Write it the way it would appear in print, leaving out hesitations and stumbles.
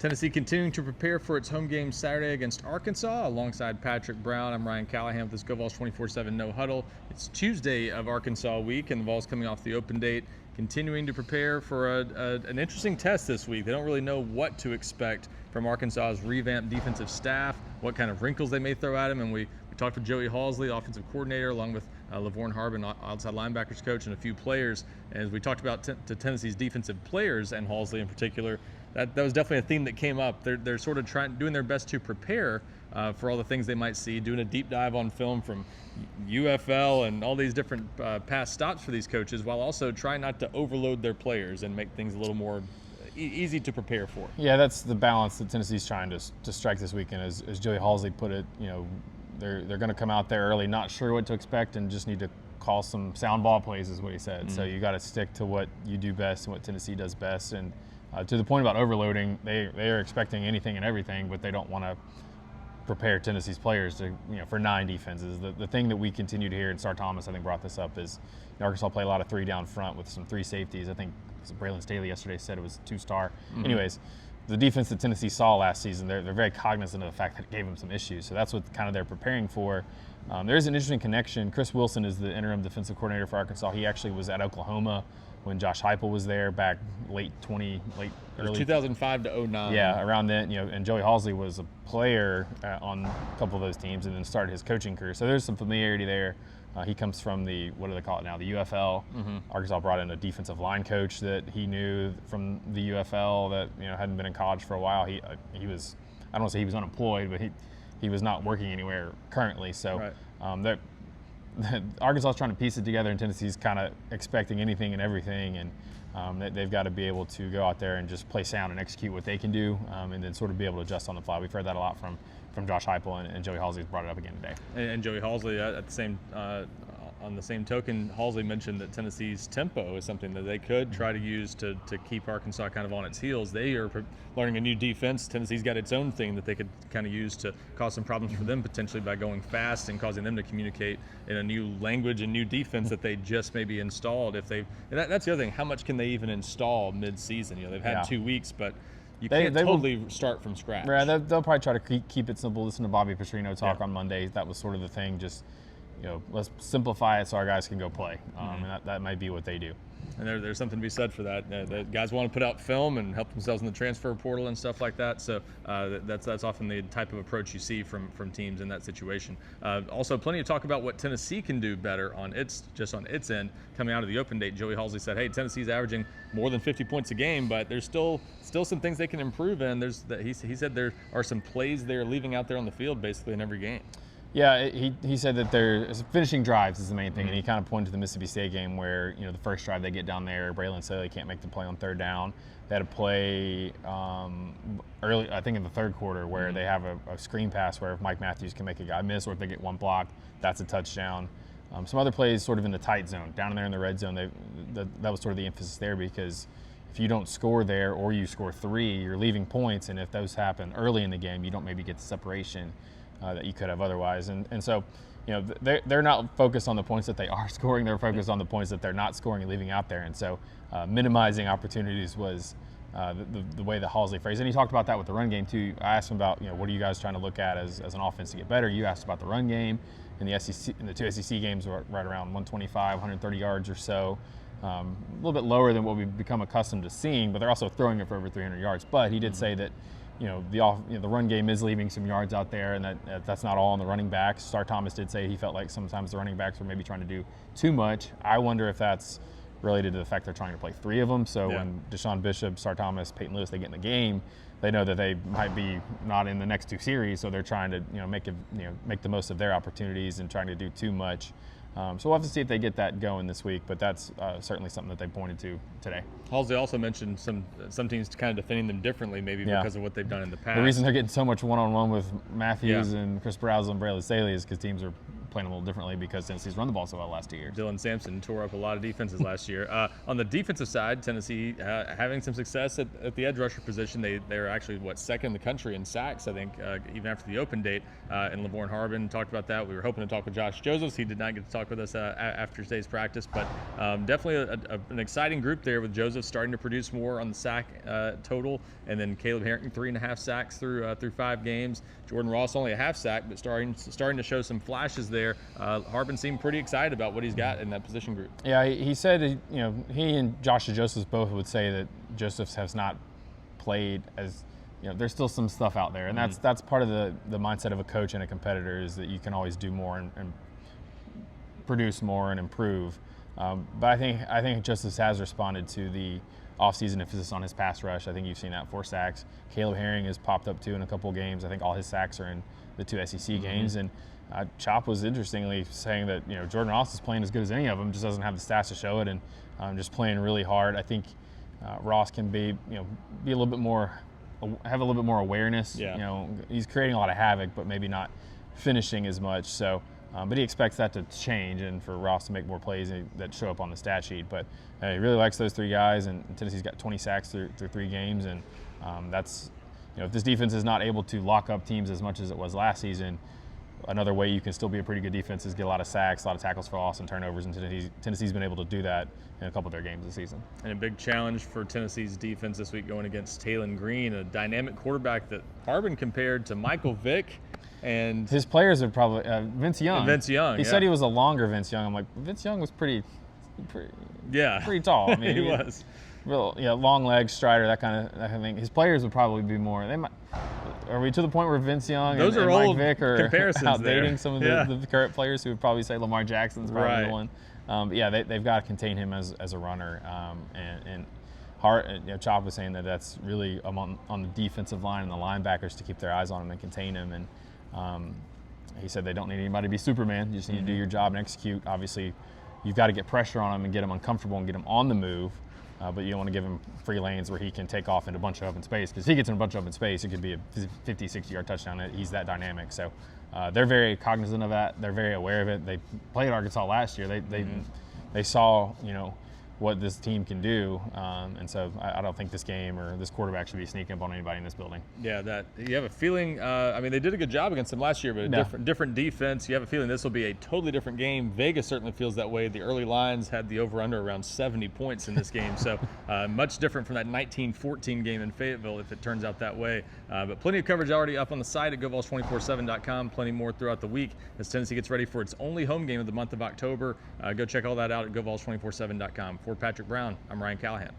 Tennessee continuing to prepare for its home game Saturday against Arkansas. Alongside Patrick Brown, I'm Ryan Callahan with this Vols 24/7 No-Huddle. It's Tuesday of Arkansas week, and the Vols coming off the open date, continuing to prepare for an interesting test this week. They don't really know what to expect from Arkansas's revamped defensive staff, what kind of wrinkles they may throw at him, and we talked with Joey Halzle, the offensive coordinator, along with Chop Harbin, outside linebackers coach, and a few players. And as we talked about to Tennessee's defensive players and Halzle in particular, that was definitely a theme that came up. They're sort of doing their best to prepare for all the things they might see, doing a deep dive on film from UFL and all these different past stops for these coaches, while also trying not to overload their players and make things a little more easy to prepare for. Yeah, that's the balance that Tennessee's trying to strike this weekend. As Joey Halzle put it, they're going to come out there early, not sure what to expect, and just need to call some sound ball plays, is what he said. Mm-hmm. So you got to stick to what you do best and what Tennessee does best. And to the point about overloading, they are expecting anything and everything, but they don't want to prepare Tennessee's players for 9 defenses. The thing that we continue to hear, and Star Thomas I think brought this up, is Arkansas play a lot of 3 down front with some 3 safeties. I think Braylon Staley yesterday said it was 2-star. Mm-hmm. Anyways, the defense that Tennessee saw last season, they're very cognizant of the fact that it gave them some issues. So that's what kind of they're preparing for. There is an interesting connection. Chris Wilson is the interim defensive coordinator for Arkansas. He actually was at Oklahoma when Josh Heupel was there back early 2005 to 2009. Yeah, around then, and Joey Halzle was a player on a couple of those teams and then started his coaching career. So there's some familiarity there. He comes from what do they call it now, the UFL. Mm-hmm. Arkansas brought in a defensive line coach that he knew from the UFL that hadn't been in college for a while. He was, I don't want to say he was unemployed, but he was not working anywhere currently. So right. Arkansas is trying to piece it together, and Tennessee's kind of expecting anything and everything, and they've got to be able to go out there and just play sound and execute what they can do, and then sort of be able to adjust on the fly. We've heard that a lot from Josh Heupel, and Joey Halzle's brought it up again today. And Joey Halzle, at the same on the same token, Halzle mentioned that Tennessee's tempo is something that they could try to use to keep Arkansas kind of on its heels. They are learning a new defense. Tennessee's got its own thing that they could kind of use to cause some problems for them potentially by going fast and causing them to communicate in a new language and new defense that they just maybe installed. That's the other thing. How much can they even install mid-season? They've had 2 weeks, but you can't totally start from scratch. Yeah, they'll probably try to keep it simple. Listen to Bobby Petrino talk on Monday. That was sort of the thing. Just let's simplify it so our guys can go play. And that might be what they do. And there's something to be said for that. The guys want to put out film and help themselves in the transfer portal and stuff like that. So that's often the type of approach you see from teams in that situation. Also, plenty of talk about what Tennessee can do better on its end. Coming out of the open date, Joey Halzle said, "Hey, Tennessee's averaging more than 50 points a game, but there's still some things they can improve in." He said there are some plays they're leaving out there on the field basically in every game. Yeah, he said that finishing drives is the main thing, and he kind of pointed to the Mississippi State game where the first drive they get down there, Braylon Staley can't make the play on 3rd down. They had a play early, I think in the 3rd quarter, where they have a screen pass where if Mike Matthews can make a guy miss, or if they get one block, that's a touchdown. Some other plays sort of in the tight zone, down in there in the red zone. That was sort of the emphasis there, because if you don't score there or you score 3, you're leaving points, and if those happen early in the game, you don't maybe get the separation that you could have otherwise. And so, they're not focused on the points that they are scoring. They're focused on the points that they're not scoring and leaving out there. And so minimizing opportunities was the way that Halzle phrased it. And he talked about that with the run game too. I asked him about, what are you guys trying to look at as an offense to get better? You asked about the run game. In the SEC, in the 2 SEC games were right around 125, 130 yards or so. A little bit lower than what we've become accustomed to seeing, but they're also throwing it for over 300 yards. But he did say that the run game is leaving some yards out there, and that's not all on the running backs. Star Thomas did say he felt like sometimes the running backs were maybe trying to do too much. I wonder if that's related to the fact they're trying to play 3 of them. So when Deshaun Bishop, Star Thomas, Peyton Lewis, they get in the game, they know that they might be not in the next 2 series, so they're trying to make the most of their opportunities and trying to do too much. So we'll have to see if they get that going this week, but that's certainly something that they pointed to today. Halzle also mentioned some teams kind of defending them differently, maybe because of what they've done in the past. The reason they're getting so much one-on-one with Matthews and Chris Brazzell and Braylon Staley is because teams are playing a little differently because Tennessee's run the ball so well the last 2 years. Dylan Sampson tore up a lot of defenses last year. On the defensive side, Tennessee having some success at the edge rusher position. They're actually, second in the country in sacks, I think, even after the open date. And Chop Harbin talked about that. We were hoping to talk with Josh Josephs. He did not get to talk with us after today's practice, but definitely an exciting group there with Joseph starting to produce more on the sack total, and then Caleb Harrington 3.5 sacks through 5 games. Jordan Ross only a half sack, but starting to show some flashes there. Harbin seemed pretty excited about what he's got in that position group. Yeah, he said, he and Josh Josephs both would say that Josephs has not played as, there's still some stuff out there, and that's part of the mindset of a coach and a competitor, is that you can always do more and produce more and improve. But I think Josephs has responded to the offseason emphasis on his pass rush. I think you've seen that, 4 sacks. Caleb Herring has popped up too in a couple of games. I think all his sacks are in the 2 SEC games. And Chop was interestingly saying that Jordan Ross is playing as good as any of them, just doesn't have the stats to show it, and just playing really hard. I think Ross can be a little bit more, have a little bit more awareness. Yeah. He's creating a lot of havoc, but maybe not finishing as much. So. But he expects that to change and for Ross to make more plays that show up on the stat sheet. But he really likes those 3 guys, and Tennessee's got 20 sacks through 3 games. And that's, if this defense is not able to lock up teams as much as it was last season, another way you can still be a pretty good defense is get a lot of sacks, a lot of tackles for loss and turnovers. And Tennessee's been able to do that in a couple of their games this season. And a big challenge for Tennessee's defense this week going against Taylen Green, a dynamic quarterback that Harbin compared to Michael Vick. And his players are probably Vince Young. He said he was a longer Vince Young. I'm like, Vince Young was pretty tall. I mean, he was. Real, long legs, strider, that kind of thing. His players would probably be more. Are we to the point where Vince Young and old Mike Vick are outdating there. some of the current players who would probably say Lamar Jackson's probably the one? But yeah, they've got to contain him as a runner. And Chop was saying that that's really on the defensive line and the linebackers to keep their eyes on him and contain him. And he said they don't need anybody to be Superman. You just need to do your job and execute. Obviously, you've got to get pressure on him and get him uncomfortable and get him on the move. But you don't want to give him free lanes where he can take off into a bunch of open space, because if he gets in a bunch of open space, it could be a 50, 60-yard touchdown. He's that dynamic. So they're very cognizant of that. They're very aware of it. They played Arkansas last year. They saw, what this team can do, and so I don't think this game or this quarterback should be sneaking up on anybody in this building. Yeah, that you have a feeling. They did a good job against them last year, but a different defense. You have a feeling this will be a totally different game. Vegas certainly feels that way. The early lines had the over/under around 70 points in this game, so much different from that 19-14 game in Fayetteville if it turns out that way. But plenty of coverage already up on the site at GoVols247.com. Plenty more throughout the week as Tennessee gets ready for its only home game of the month of October. Go check all that out at GoVols247.com. For Patrick Brown, I'm Ryan Callahan.